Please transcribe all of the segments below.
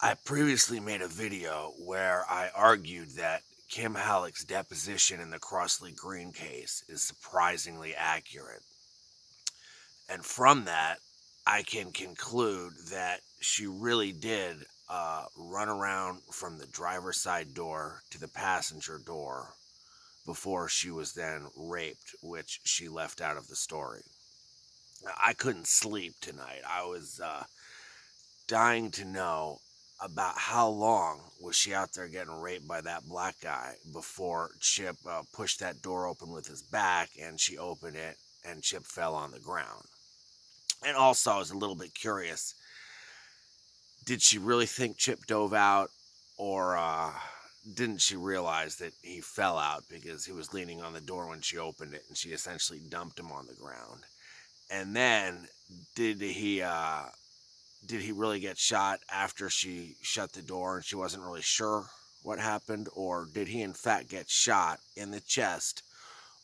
I previously made a video where I argued that Kim Hallock's deposition in the Crosley Green case is surprisingly accurate. And from that, I can conclude that she really did run around from the driver's side door to the passenger door before she was then raped, which she left out of the story. I couldn't sleep tonight. I was dying to know about how long was she out there getting raped by that black guy before Chip pushed that door open with his back and she opened it and Chip fell on the ground. And also, I was a little bit curious. Did she really think Chip dove out, or didn't she realize that he fell out because he was leaning on the door when she opened it and she essentially dumped him on the ground? And then, did he really get shot after she shut the door and she wasn't really sure what happened? Or did he in fact get shot in the chest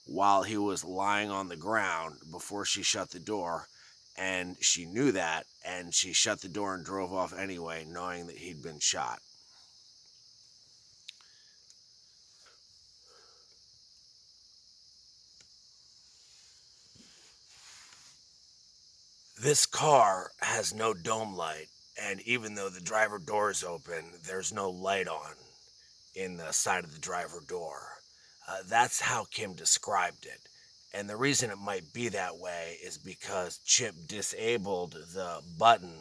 while he was lying on the ground before she shut the door, and she knew that and she shut the door and drove off anyway, knowing that he'd been shot? This car has no dome light, and even though the driver door is open, there's no light on in the side of the driver door. That's how Kim described it. And the reason it might be that way is because Chip disabled the button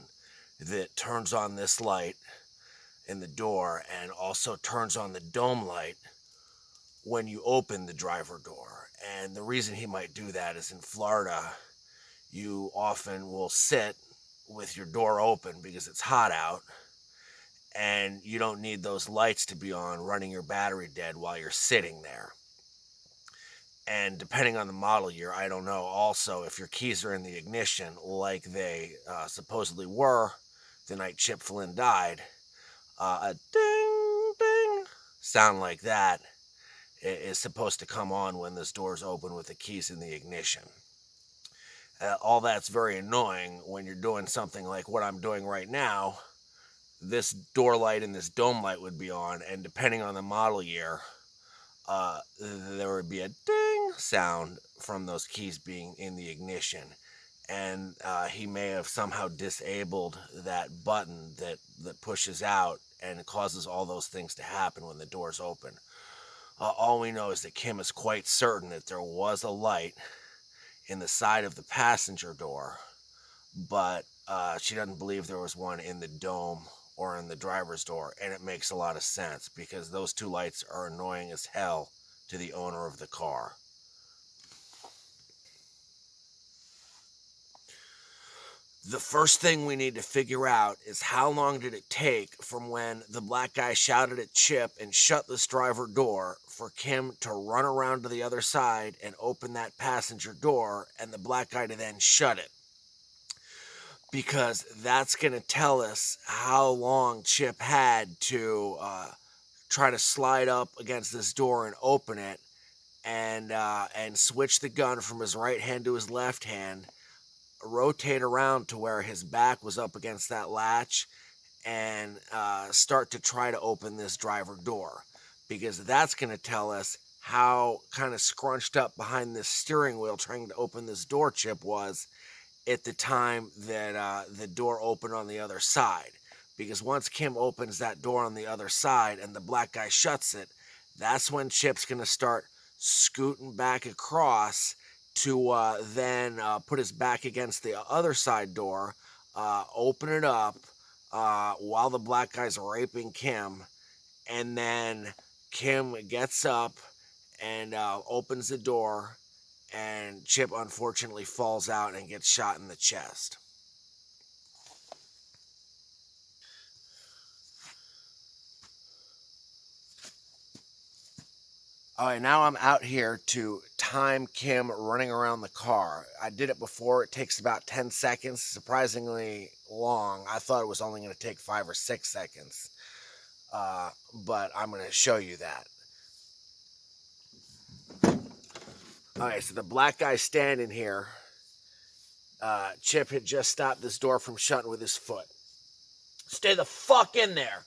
that turns on this light in the door and also turns on the dome light when you open the driver door. And the reason he might do that is in Florida, you often will sit with your door open because it's hot out and you don't need those lights to be on running your battery dead while you're sitting there. And depending on the model year, I don't know also if your keys are in the ignition like they supposedly were the night Chip Flynn died, a ding ding sound like that is supposed to come on when this door's open with the keys in the ignition. All that's very annoying when you're doing something like what I'm doing right now. This door light and this dome light would be on, and depending on the model year, there would be a ding sound from those keys being in the ignition. And he may have somehow disabled that button that pushes out and causes all those things to happen when the door's open. All we know is that Kim is quite certain that there was a light in the side of the passenger door, but she doesn't believe there was one in the dome or in the driver's door, and it makes a lot of sense because those two lights are annoying as hell to the owner of the car. The first thing we need to figure out is how long did it take from when the black guy shouted at Chip and shut this driver door for Kim to run around to the other side and open that passenger door and the black guy to then shut it. Because that's going to tell us how long Chip had to try to slide up against this door and open it and switch the gun from his right hand to his left hand, rotate around to where his back was up against that latch, and start to try to open this driver door, because that's going to tell us how kind of scrunched up behind this steering wheel trying to open this door Chip was at the time that the door opened on the other side. Because once Kim opens that door on the other side and the black guy shuts it, that's when Chip's going to start scooting back across to then put his back against the other side door, open it up while the black guy's raping Kim, and then Kim gets up and opens the door, and Chip unfortunately falls out and gets shot in the chest. All right, now I'm out here to time Kim running around the car. I did it before. It takes about 10 seconds, surprisingly long. I thought it was only going to take 5 or 6 seconds, but I'm going to show you that. All right, so the black guy's standing here. Chip had just stopped this door from shutting with his foot. Stay the fuck in there.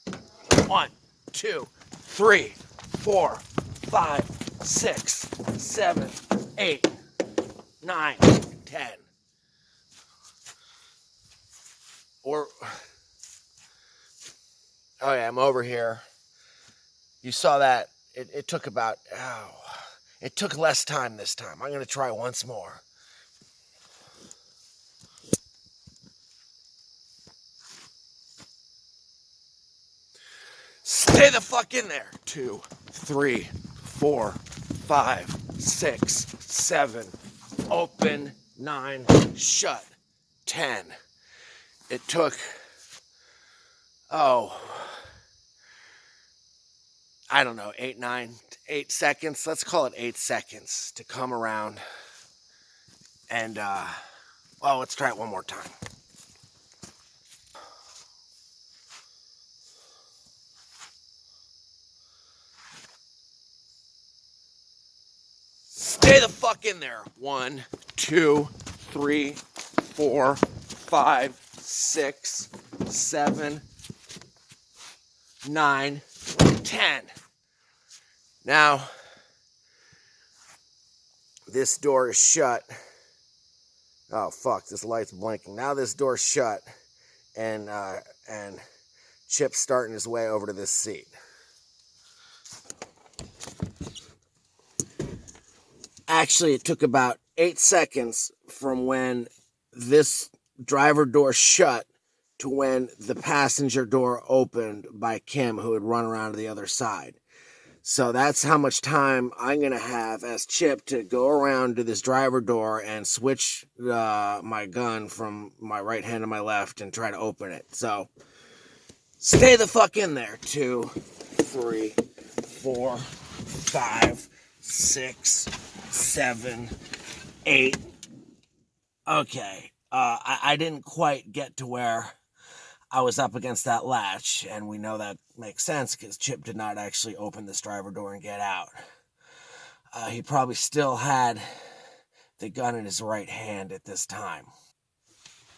1, 2, 3, 4, 5, 6, 7, 8, 9, 10. Or, oh yeah, I'm over here. You saw that. It took about, it took less time this time. I'm going to try once more. Stay the fuck in there. 2, 3, 4, 5, 6, 7. Open. 9. Shut. 10. It took, I don't know, 8 seconds. Let's call it 8 seconds to come around. And, well, let's try it one more time. Stay the fuck in there. 1, 2, 3, 4, 5, 6, 7, 9, 10. Now, this door is shut. Oh fuck, this light's blinking. Now this door's shut, and Chip's starting his way over to this seat. Actually, it took about 8 seconds from when this driver door shut to when the passenger door opened by Kim, who had run around to the other side. So that's how much time I'm going to have as Chip to go around to this driver door and switch my gun from my right hand to my left and try to open it. So stay the fuck in there. 2, 3, 4, 5, 6, 7, 8. Okay. I didn't quite get to where I was up against that latch, and we know that makes sense because Chip did not actually open this driver door and get out. He probably still had the gun in his right hand at this time.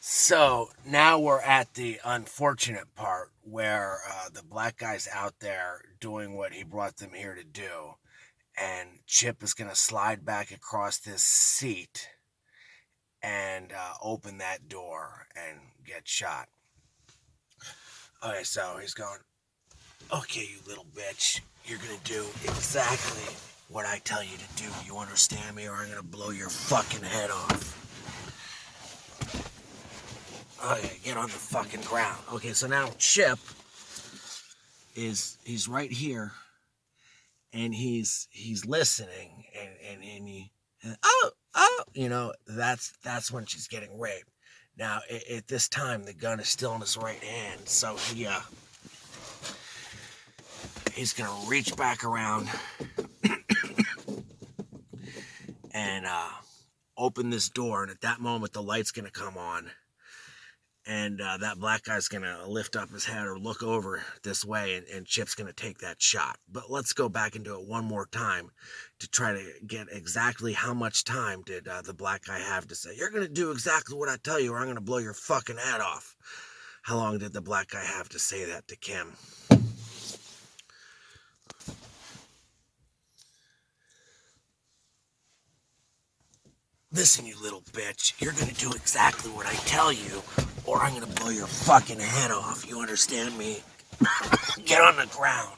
So now we're at the unfortunate part where the black guy's out there doing what he brought them here to do, and Chip is going to slide back across this seat and open that door and get shot. Okay, so he's going, okay, you little bitch, you're going to do exactly what I tell you to do. You understand me, or I'm going to blow your fucking head off. Okay, get on the fucking ground. Okay, so now Chip he's right here, and he's listening, and you know, that's when she's getting raped. Now, at this time, the gun is still in his right hand, so he's gonna reach back around and open this door, and at that moment, the light's gonna come on, and that black guy's gonna lift up his head or look over this way, and Chip's gonna take that shot. But let's go back and do it one more time to try to get exactly how much time did the black guy have to say, you're gonna do exactly what I tell you, or I'm gonna blow your fucking head off. How long did the black guy have to say that to Kim? Listen, you little bitch, you're gonna do exactly what I tell you, or I'm gonna blow your fucking head off. You understand me? Get on the ground.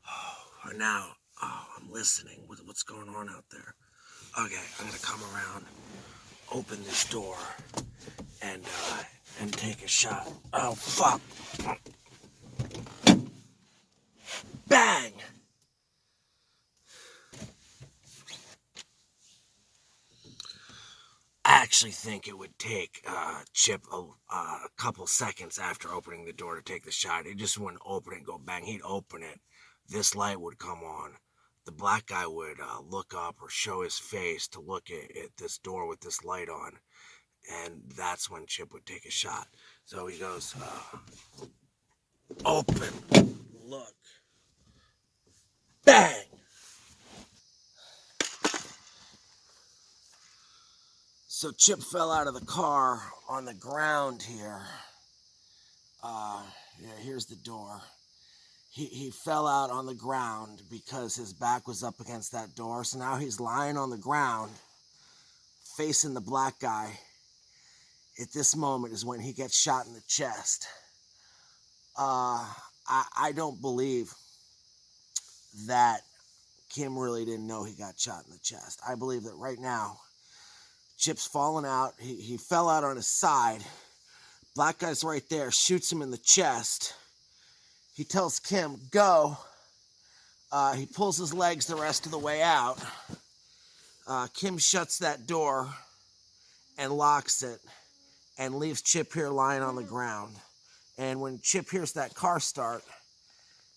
Oh, now, I'm listening. What's going on out there? Okay, I'm gonna come around, open this door, and take a shot. Oh, fuck. Bang! I actually think it would take Chip a couple seconds after opening the door to take the shot. He just wouldn't open it and go bang. He'd open it. This light would come on. The black guy would look up or show his face to look at this door with this light on. And that's when Chip would take a shot. So he goes, open, look, bang! So Chip fell out of the car on the ground here, Yeah, here's the door. He fell out on the ground because his back was up against that door. So now he's lying on the ground, facing the black guy. At this moment is when he gets shot in the chest. I don't believe that Kim really didn't know he got shot in the chest. I believe that right now, Chip's fallen out. He fell out on his side. Black guy's right there, shoots him in the chest. He tells Kim, go. He pulls his legs the rest of the way out. Kim shuts that door and locks it and leaves Chip here lying on the ground. And when Chip hears that car start,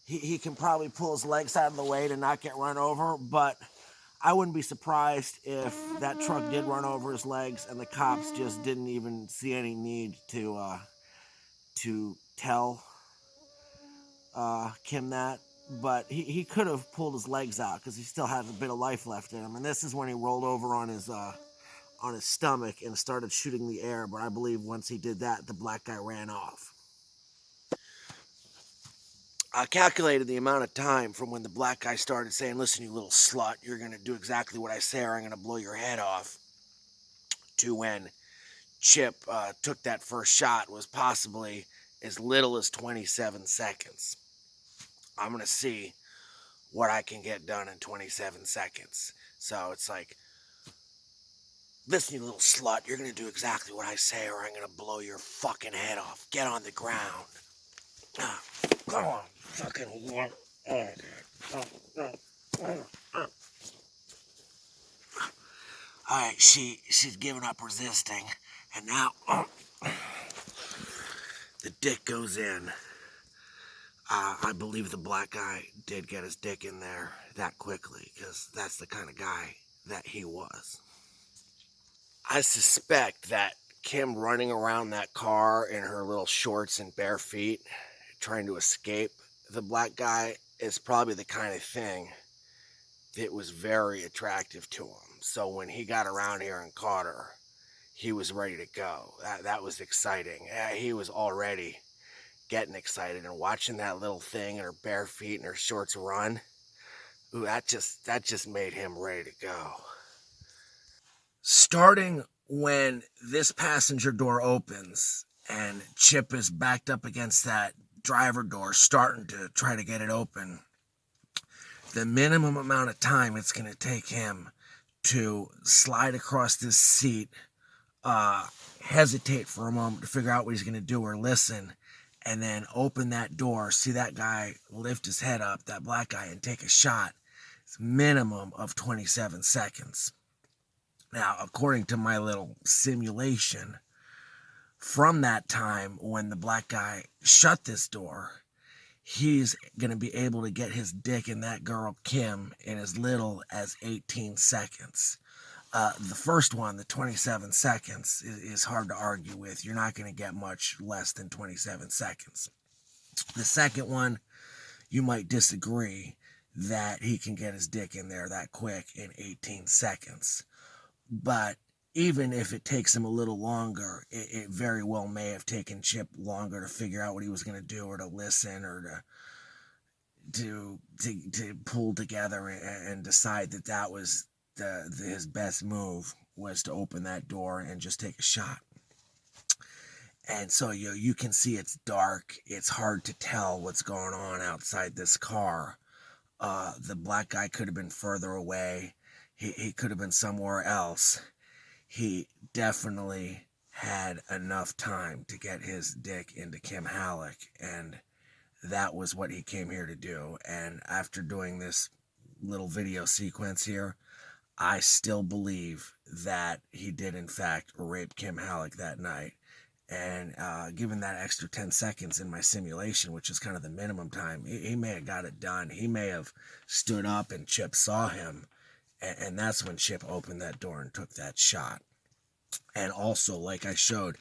he can probably pull his legs out of the way to not get run over, but I wouldn't be surprised if that truck did run over his legs and the cops just didn't even see any need to tell Kim that. But he could have pulled his legs out because he still had a bit of life left in him. And this is when he rolled over on his stomach and started shooting the air. But I believe once he did that, the black guy ran off. I calculated the amount of time from when the black guy started saying, listen, you little slut, you're going to do exactly what I say or I'm going to blow your head off, to when Chip took that first shot was possibly as little as 27 seconds. I'm going to see what I can get done in 27 seconds. So it's like, listen, you little slut, you're going to do exactly what I say or I'm going to blow your fucking head off. Get on the ground. Come on, fucking whore. Alright, she's giving up resisting. And now, the dick goes in. I believe the black guy did get his dick in there that quickly, because that's the kind of guy that he was. I suspect that Kim running around that car in her little shorts and bare feet, trying to escape the black guy, is probably the kind of thing that was very attractive to him. So when he got around here and caught her, he was ready to go. That was exciting. He was already getting excited, and watching that little thing in her bare feet and her shorts run, ooh, that just made him ready to go. Starting when this passenger door opens and Chip is backed up against that driver door, starting to try to get it open, the minimum amount of time it's going to take him to slide across this seat, hesitate for a moment to figure out what he's going to do or listen, and then open that door, see that guy lift his head up, that black guy, and take a shot. It's a minimum of 27 seconds. Now, according to my little simulation, from that time when the black guy shut this door, he's going to be able to get his dick in that girl, Kim, in as little as 18 seconds. The first one, the 27 seconds, is hard to argue with. You're not going to get much less than 27 seconds. The second one, you might disagree that he can get his dick in there that quick in 18 seconds. But even if it takes him a little longer, it very well may have taken Chip longer to figure out what he was going to do, or to listen, or to pull together and decide that was his best move, was to open that door and just take a shot. And so you can see it's dark. It's hard to tell what's going on outside this car. The black guy could have been further away. He could have been somewhere else. He definitely had enough time to get his dick into Kim Hallock, and that was what he came here to do. And after doing this little video sequence here, I still believe that he did, in fact, rape Kim Hallock that night. And given that extra 10 seconds in my simulation, which is kind of the minimum time, he may have got it done. He may have stood up and Chip saw him, and that's when Chip opened that door and took that shot. And also, like I showed,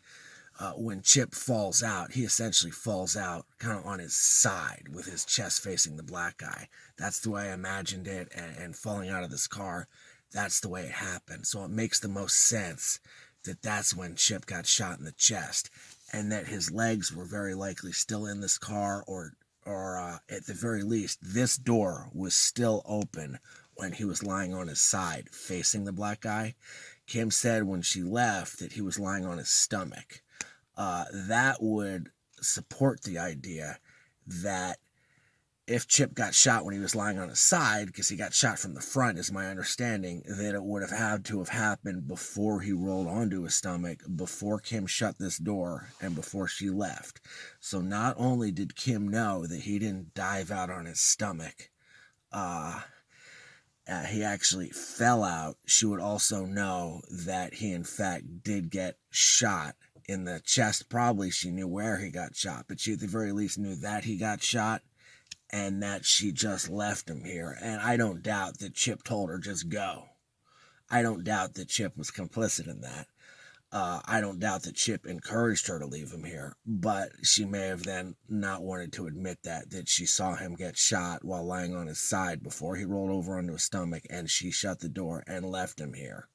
when Chip falls out, he essentially falls out kind of on his side with his chest facing the black guy. That's the way I imagined it, and falling out of this car, that's the way it happened. So it makes the most sense that that's when Chip got shot in the chest. and that his legs were very likely still in this car, or at the very least, this door was still open when he was lying on his side facing the black guy. Kim said when she left that he was lying on his stomach. That would support the idea that if Chip got shot when he was lying on his side, because he got shot from the front, is my understanding, that it would have had to have happened before he rolled onto his stomach, before Kim shut this door, and before she left. So not only did Kim know that he didn't dive out on his stomach, he actually fell out, she would also know that he in fact did get shot in the chest. Probably she knew where he got shot, but she at the very least knew that he got shot, and that she just left him here. And I don't doubt that Chip told her just go. I don't doubt that Chip was complicit in that. I don't doubt that Chip encouraged her to leave him here, but she may have then not wanted to admit that she saw him get shot while lying on his side before he rolled over onto his stomach, and she shut the door and left him here.